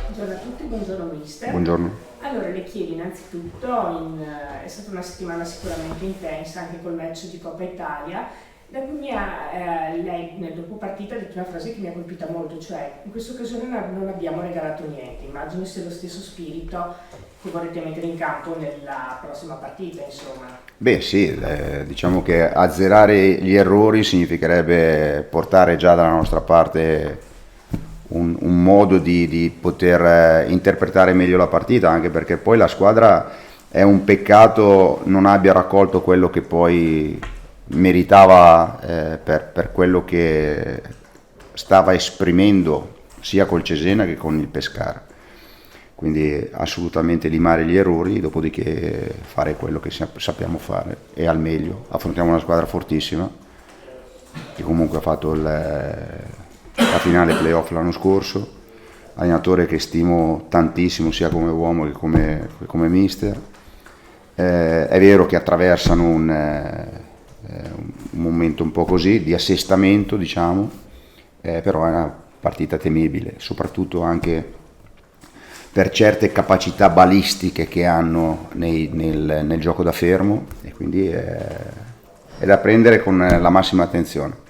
Buongiorno a tutti, buongiorno mister. Buongiorno. Allora le chiedo innanzitutto, è stata una settimana sicuramente intensa anche col match di Coppa Italia, da cui lei nel dopo partita ha detto una frase che mi ha colpita molto, cioè in questa occasione non abbiamo regalato niente, immagino sia lo stesso spirito che vorrete mettere in campo nella prossima partita, insomma. Beh sì, diciamo che azzerare gli errori significherebbe portare già dalla nostra parte un modo di poter interpretare meglio la partita, anche perché poi la squadra è un peccato non abbia raccolto quello che poi meritava per quello che stava esprimendo sia col Cesena che con il Pescara. Quindi assolutamente limare gli errori, dopodiché fare quello che sappiamo fare e al meglio. Affrontiamo una squadra fortissima che comunque ha fatto la finale playoff l'anno scorso, allenatore che stimo tantissimo sia come uomo che come mister. È vero che attraversano un momento un po' così di assestamento, diciamo, però è una partita temibile, soprattutto anche per certe capacità balistiche che hanno nel gioco da fermo, e quindi è da prendere con la massima attenzione.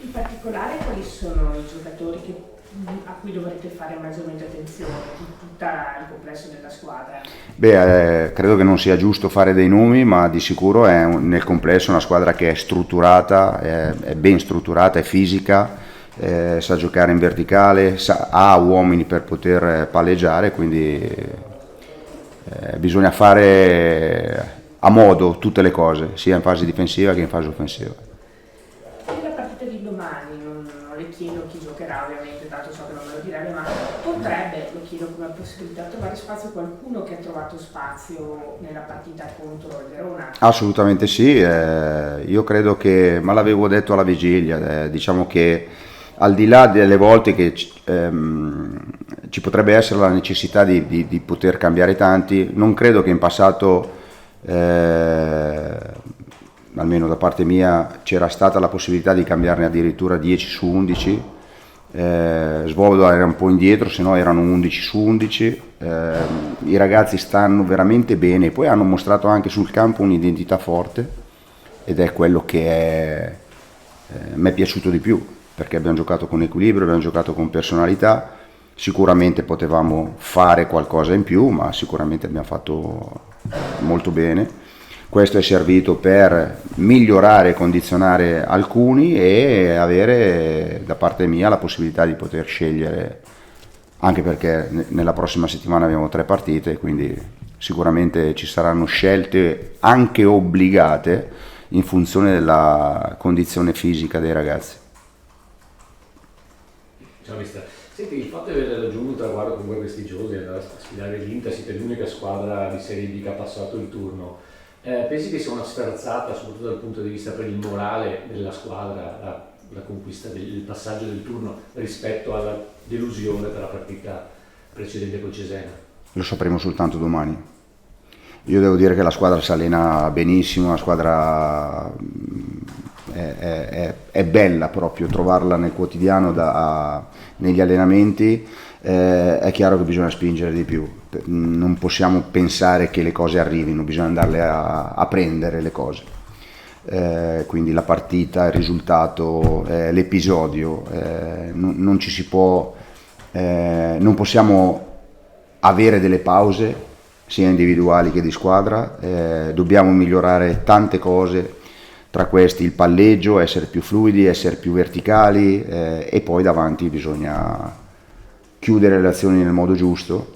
In particolare quali sono i giocatori a cui dovrete fare maggiormente attenzione di tutto il complesso della squadra? Beh, credo che non sia giusto fare dei nomi, ma di sicuro è nel complesso una squadra che è strutturata, è ben strutturata, è fisica, sa giocare in verticale, ha uomini per poter palleggiare, quindi bisogna fare a modo tutte le cose, sia in fase difensiva che in fase offensiva. Nella partita di domani, non le chiedo chi giocherà ovviamente, tanto so che non me lo direte, ma potrebbe, lo chiedo come possibilità, trovare spazio qualcuno che ha trovato spazio nella partita contro il Verona? Assolutamente sì, io credo che, ma l'avevo detto alla vigilia, diciamo che al di là delle volte che ci potrebbe essere la necessità di poter cambiare tanti, non credo che in passato, almeno da parte mia, c'era stata la possibilità di cambiarne addirittura 10 su 11, Svoboda era un po' indietro, se no erano 11 su 11, i ragazzi stanno veramente bene, poi hanno mostrato anche sul campo un'identità forte ed è quello che mi è piaciuto di più, perché abbiamo giocato con equilibrio, abbiamo giocato con personalità, sicuramente potevamo fare qualcosa in più, ma sicuramente abbiamo fatto molto bene. Questo è servito per migliorare e condizionare alcuni e avere da parte mia la possibilità di poter scegliere, anche perché nella prossima settimana abbiamo 3 partite, quindi sicuramente ci saranno scelte anche obbligate in funzione della condizione fisica dei ragazzi. Ciao mister. Senti, il fatto di aver raggiunto un traguardo comunque prestigioso e andare a sfidare l'Inter, siete l'unica squadra di Serie B che ha passato il turno. Pensi che sia una sferzata, soprattutto dal punto di vista per il morale della squadra, la conquista del passaggio del turno rispetto alla delusione per la partita precedente col Cesena? Lo sapremo soltanto domani. Io devo dire che la squadra si allena benissimo, la squadra è bella proprio trovarla nel quotidiano, negli allenamenti. È chiaro che bisogna spingere di più, non possiamo pensare che le cose arrivino, bisogna andarle a prendere le cose. Quindi la partita, il risultato, l'episodio, non ci si può, non possiamo avere delle pause sia individuali che di squadra, dobbiamo migliorare tante cose, tra questi il palleggio, essere più fluidi, essere più verticali, e poi davanti bisogna chiudere le azioni nel modo giusto.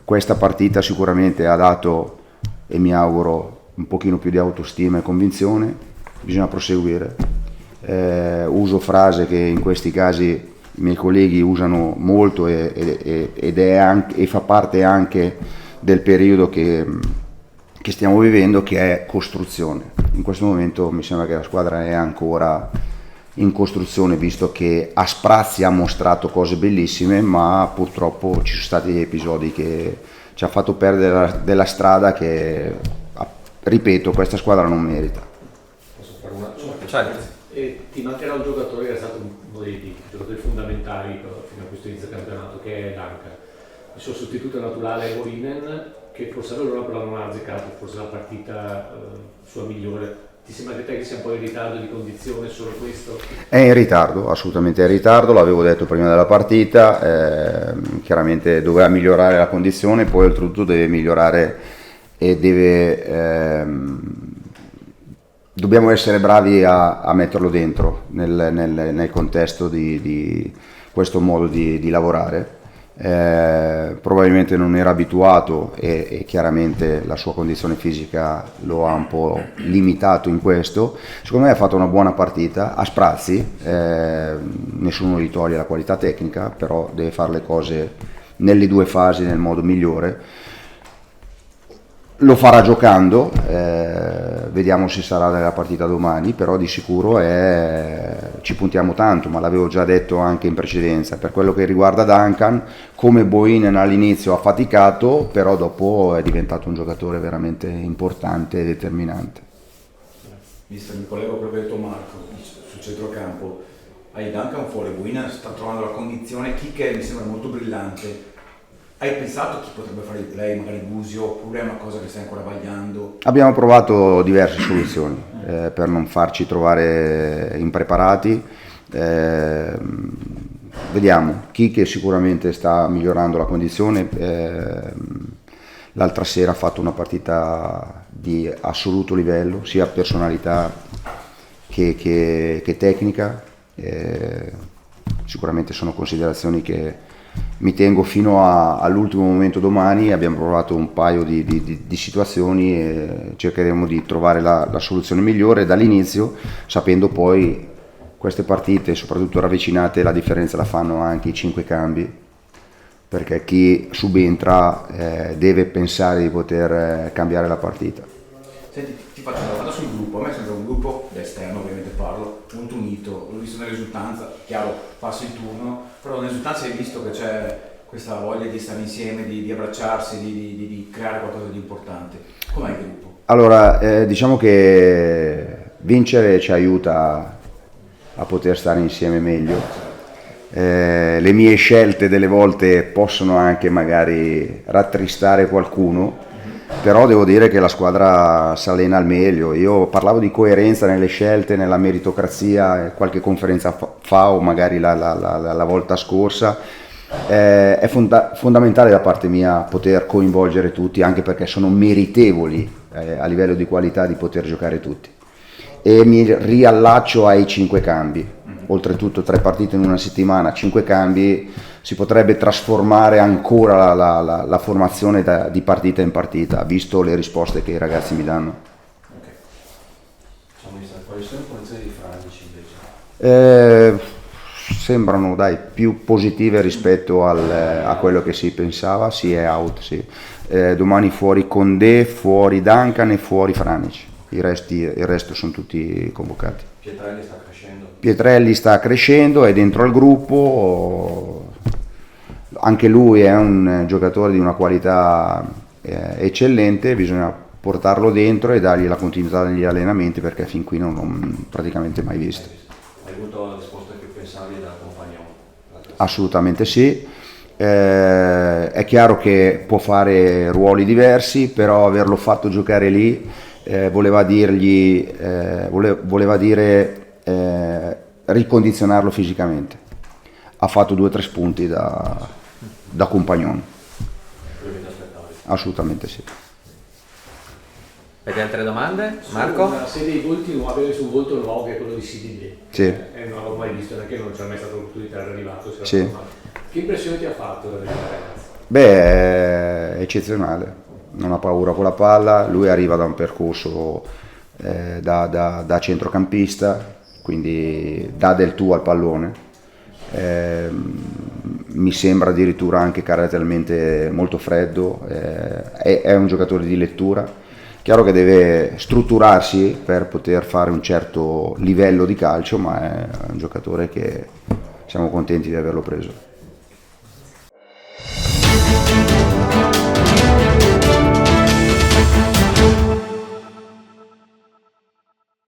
Questa partita sicuramente ha dato, e mi auguro, un pochino più di autostima e convinzione, bisogna proseguire. Uso frase che in questi casi i miei colleghi usano molto e fa parte anche del periodo che stiamo vivendo, che è costruzione. In questo momento mi sembra che la squadra è ancora in costruzione, visto che a sprazzi ha mostrato cose bellissime, ma purtroppo ci sono stati episodi che ci ha fatto perdere della strada che, ripeto, questa squadra non merita. Certo. E ti mancherà un giocatore che è stato uno dei giocatori fondamentali fino a questo inizio campionato, che è Duncan. Il suo sostituto naturale è Orinen, che forse allora però non ha azzeccato, forse la partita sua migliore. Ti sembra che te che sia un po' in ritardo di condizione solo questo? È in ritardo, assolutamente in ritardo, l'avevo detto prima della partita, chiaramente doveva migliorare la condizione, poi oltretutto deve migliorare e dobbiamo essere bravi a metterlo dentro nel contesto di questo modo di lavorare. Probabilmente non era abituato e chiaramente la sua condizione fisica lo ha un po' limitato in questo. Secondo me ha fatto una buona partita a sprazzi, nessuno gli toglie la qualità tecnica, però deve fare le cose nelle due fasi nel modo migliore. Lo farà giocando, vediamo se sarà nella partita domani, però di sicuro ci puntiamo tanto, ma l'avevo già detto anche in precedenza. Per quello che riguarda Duncan, come Bohinen all'inizio ha faticato, però dopo è diventato un giocatore veramente importante e determinante. Mister, mi collego a quello che ha detto Marco sul centrocampo. Hai Duncan fuori, Bohinen sta trovando la condizione, Kike mi sembra molto brillante. Hai pensato a chi potrebbe fare il play, magari Busio, oppure è una cosa che stai ancora vagliando? Abbiamo provato diverse soluzioni per non farci trovare impreparati. Vediamo, Kike sicuramente sta migliorando la condizione. L'altra sera ha fatto una partita di assoluto livello, sia personalità che tecnica. Sicuramente sono considerazioni che mi tengo fino all'ultimo momento domani. Abbiamo provato un paio di situazioni e cercheremo di trovare la soluzione migliore dall'inizio, sapendo poi queste partite, soprattutto ravvicinate, la differenza la fanno anche i 5 cambi, perché chi subentra deve pensare di poter cambiare la partita. Senti, ti faccio una domanda sul gruppo. A me sembra un gruppo, da esterno ovviamente parlo, molto unito. L'ho visto nell'esultanza, chiaro, passa il turno, però nell'esultanza hai visto che c'è questa voglia di stare insieme, di abbracciarsi, di creare qualcosa di importante. Com'è il gruppo? Allora, diciamo che vincere ci aiuta a poter stare insieme meglio. Le mie scelte delle volte possono anche magari rattristare qualcuno, però devo dire che la squadra si allena al meglio. Io parlavo di coerenza nelle scelte, nella meritocrazia, qualche conferenza fa o magari la volta scorsa. È fondamentale da parte mia poter coinvolgere tutti, anche perché sono meritevoli a livello di qualità di poter giocare tutti. E mi riallaccio ai 5 cambi. Oltretutto 3 partite in una settimana, 5 cambi, si potrebbe trasformare ancora la formazione di partita in partita, visto le risposte che i ragazzi mi danno. Quali sono le condizioni di Franici invece? Sembrano più positive rispetto a quello che si pensava. Sì, è out, sì. Domani fuori Condé, fuori Duncan e fuori Franici. Il resto sono tutti convocati. Pietrelli sta crescendo, è dentro al gruppo, anche lui è un giocatore di una qualità eccellente, bisogna portarlo dentro e dargli la continuità negli allenamenti, perché fin qui non l'ho praticamente mai visto. Hai avuto la risposta che pensavi da compagno? Assolutamente sì. È chiaro che può fare ruoli diversi, però averlo fatto giocare lì voleva dire ricondizionarlo fisicamente. Ha fatto 2 o 3 spunti da compagnone. Assolutamente sì. Avete altre domande? Marco? Una serie di volti nuovi, avere su un volto nuovo che è quello di Sidney. Sì. Non l'ho mai visto, neanche non c'è mai stata l'opportunità, era arrivato. Sì. Che impressione ti ha fatto da vedere ragazzi? Beh, è eccezionale, non ha paura con la palla, lui arriva da un percorso da centrocampista, quindi dà del tuo al pallone. Mi sembra addirittura anche caratterialmente molto freddo, è un giocatore di lettura. Chiaro che deve strutturarsi per poter fare un certo livello di calcio, ma è un giocatore che siamo contenti di averlo preso.